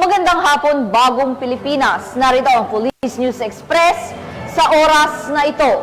Magandang hapon, bagong Pilipinas. Narito ang Police News Express sa oras na ito.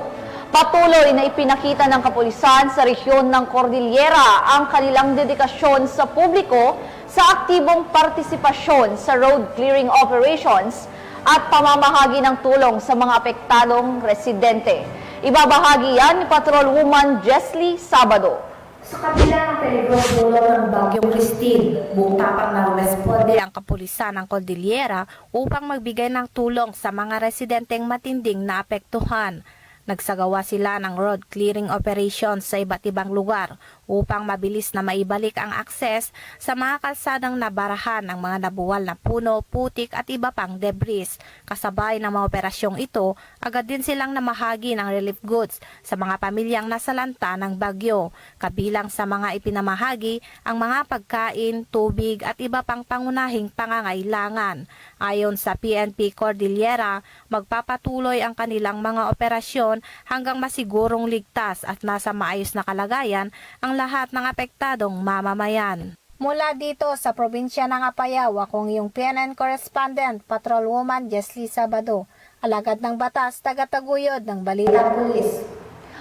Patuloy na ipinakita ng kapulisan sa rehiyon ng Cordillera ang kanilang dedikasyon sa publiko sa aktibong partisipasyon sa road clearing operations at pamamahagi ng tulong sa mga apektadong residente. Ibabahagi yan ni Patrolwoman Jesly Sabado. Sa kabila ng peligrong dulong ng Bagyong Christine, buong tapat na rumesponde ang kapulisan ng Cordillera upang magbigay ng tulong sa mga residenteng matinding naapektuhan. Nagsagawa sila ng road clearing operations sa iba't ibang lugar upang mabilis na maibalik ang akses sa mga kalsadang nabarahan ng mga nabuwal na puno, putik at iba pang debris. Kasabay ng mga operasyong ito, agad din silang namahagi ng relief goods sa mga pamilyang nasalanta ng bagyo. Kabilang sa mga ipinamahagi ang mga pagkain, tubig at iba pang pangunahing pangangailangan. Ayon sa PNP Cordillera, magpapatuloy ang kanilang mga operasyon hanggang masigurong ligtas at nasa maayos na kalagayan ang lahat ng apektadong mamamayan. Mula dito sa probinsya ng Apayao, akong iyong PNN correspondent, Patrolwoman Jesly Sabado, alagad ng batas, tagataguyod ng Balitang Pulis.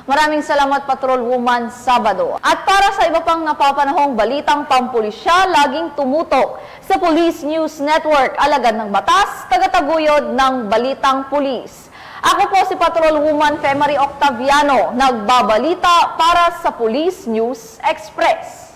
Maraming salamat, Patrolwoman Sabado. At para sa iba pang napapanahong balitang pampulisya, laging tumutok sa Police News Network, alagad ng batas, tagataguyod ng Balitang Pulis. Ako po si Patrolwoman Femari Octaviano, nagbabalita para sa Police News Express.